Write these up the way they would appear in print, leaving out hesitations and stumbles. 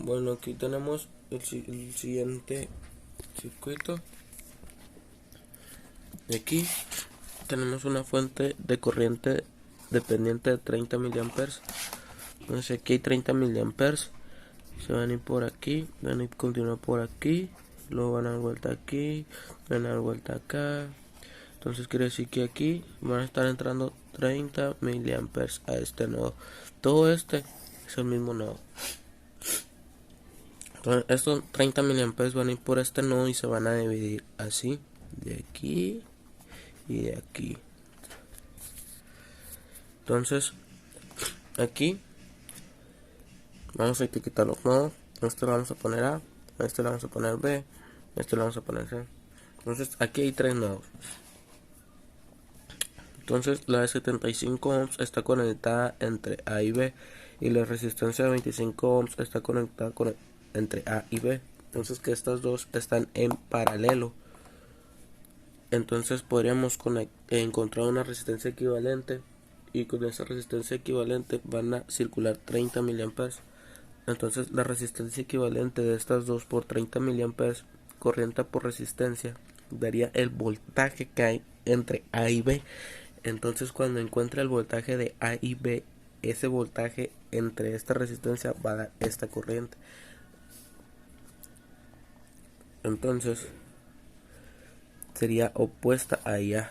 Bueno, aquí tenemos el siguiente circuito. Aquí tenemos una fuente de corriente dependiente de 30 miliamperes. Entonces aquí hay 30 miliamperes. Se van a ir por aquí, van a continuar por aquí, luego van a dar vuelta aquí, van a dar vuelta acá. Entonces quiere decir que aquí van a estar entrando 30 miliamperes a este nodo. Todo este es el mismo nodo. Entonces estos 30 miliamperes van a ir por este nodo y se van a dividir así, de aquí y de aquí. Entonces aquí vamos a etiquetar los nodos. Este lo vamos a poner A, este lo vamos a poner B, este lo vamos a poner C. Entonces aquí hay tres nodos. Entonces la de 75 ohms está conectada entre A y B, y la resistencia de 25 ohms está conectada entre A y B. Entonces que estas dos están en paralelo. Entonces podríamos encontrar una resistencia equivalente, y con esa resistencia equivalente van a circular 30 miliamperes. Entonces la resistencia equivalente de estas dos por 30 miliamperes, corriente por resistencia, daría el voltaje que hay entre A y B. Entonces cuando encuentre el voltaje de A y B, ese voltaje entre esta resistencia va a dar esta corriente. Entonces sería opuesta a A.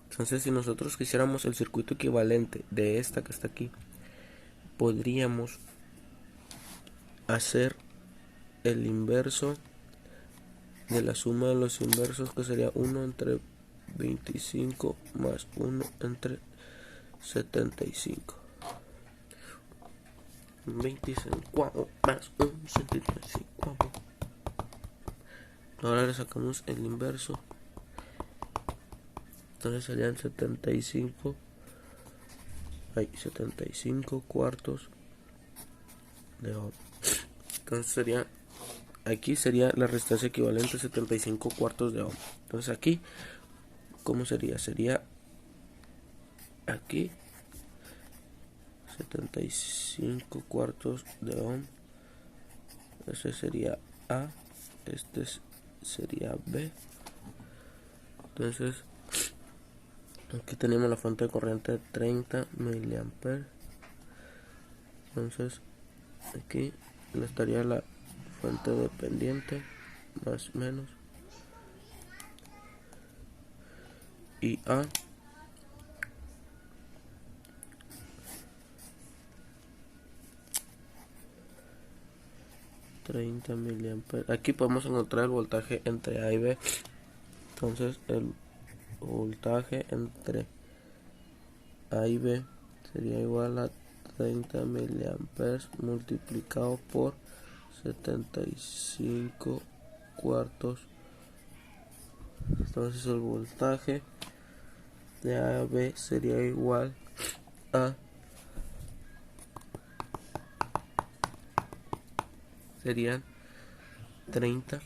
Entonces si nosotros quisiéramos el circuito equivalente de esta que está aquí, podríamos hacer el inverso de la suma de los inversos, que sería 1 entre 25 más 1 entre 75. 25 más 1 75. Ahora le sacamos el inverso. Entonces serían 75 cuartos de ohm. Entonces sería, aquí sería la resistencia equivalente a 75 cuartos de ohm. Entonces aquí, ¿cómo sería? Sería aquí 75 cuartos de ohm. Este sería A, este sería B. Entonces aquí tenemos la fuente de corriente de 30 miliamperes. Entonces aquí estaría la fuente dependiente, más o menos, y A $30 miliamperes. Aquí podemos encontrar el voltaje entre A y B. Entonces el voltaje entre A y B sería igual a 30 miliamperes multiplicado por 75 cuartos. Entonces el voltaje de A a B sería igual a, serían 30,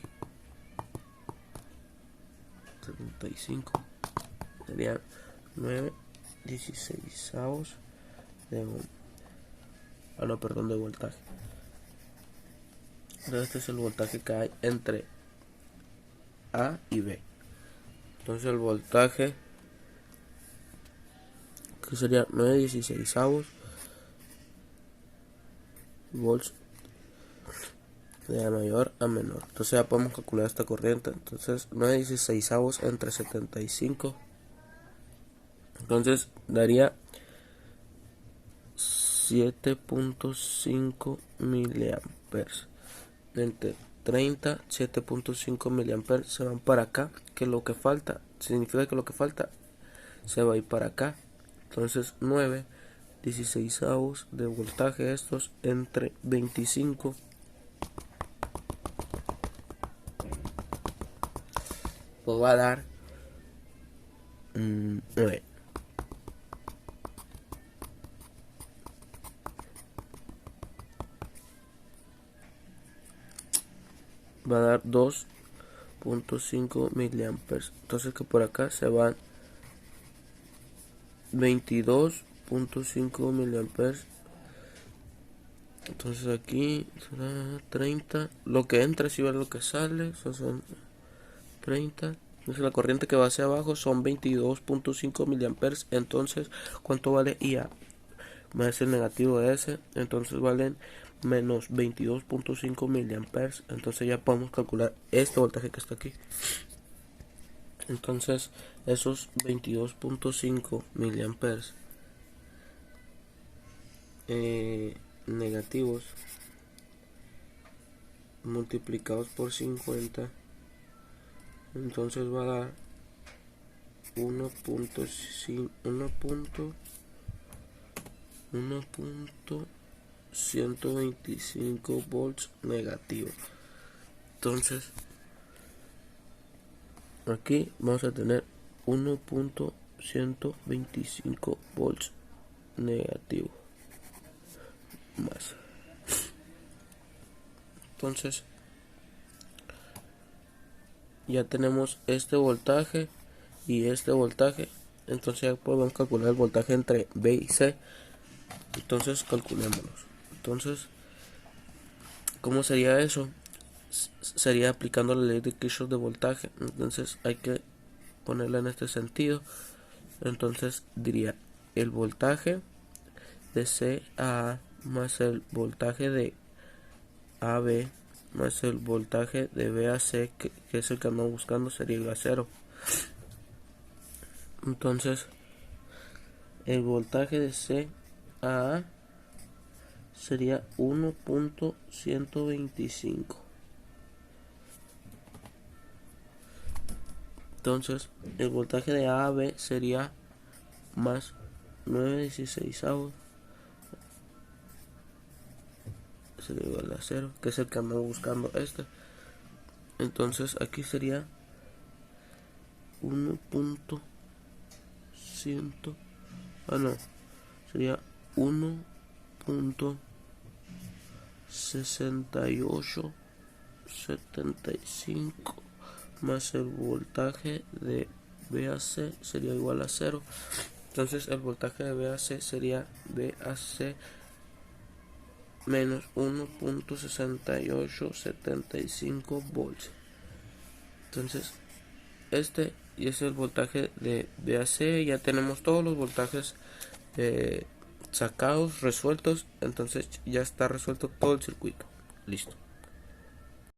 75, serían 9/16 de ohm. No, perdón, de voltaje. Entonces este es el voltaje que hay entre A y B. Entonces el voltaje, que sería 9/16 volts de mayor a menor. Entonces ya podemos calcular esta corriente. Entonces 9/16 entre 75. Entonces daría 7.5 miliamperes. Entre 30, 7.5 miliamperes se van para acá, que lo que falta, significa que lo que falta se va a ir para acá. Entonces 9/16 de voltaje estos entre 25, pues va a dar 9. Va a dar 2.5 miliamperes. Entonces que por acá se van 22.5 miliamperes Entonces aquí será 30. Lo que entra es igual a lo que sale. Son 30. Entonces la corriente que va hacia abajo son 22.5 miliamperes. Entonces, ¿cuánto vale IA? Más el negativo de ese. Entonces valen menos 22.5 miliamperes. Entonces ya podemos calcular este voltaje que está aquí. Entonces esos 22.5 miliamperes negativos multiplicados por 50, entonces va a dar 1.125 volts negativo. Entonces aquí vamos a tener 1.125 volts negativo más. Entonces ya tenemos este voltaje y este voltaje. Entonces ya podemos calcular el voltaje entre B y C. Entonces calculémoslos. Entonces, ¿cómo sería eso? Sería aplicando la ley de Kirchhoff de voltaje. Entonces hay que ponerla en este sentido. Entonces diría el voltaje de C a A más el voltaje de AB más el voltaje de B a C, que es el que andamos buscando, sería igual a 0. Entonces el voltaje de C a A sería 1.125. Entonces el voltaje de A a B sería más 9/16, sería igual a 0, que es el que andamos buscando este. Entonces aquí sería 1.100, sería 1.6875 más el voltaje de B a C sería igual a 0. Entonces el voltaje de B a C sería B a C menos 1.6875 volts. Entonces este y ese es el voltaje de BAC. Ya tenemos todos los voltajes sacados, resueltos. Entonces ya está resuelto todo el circuito. Listo.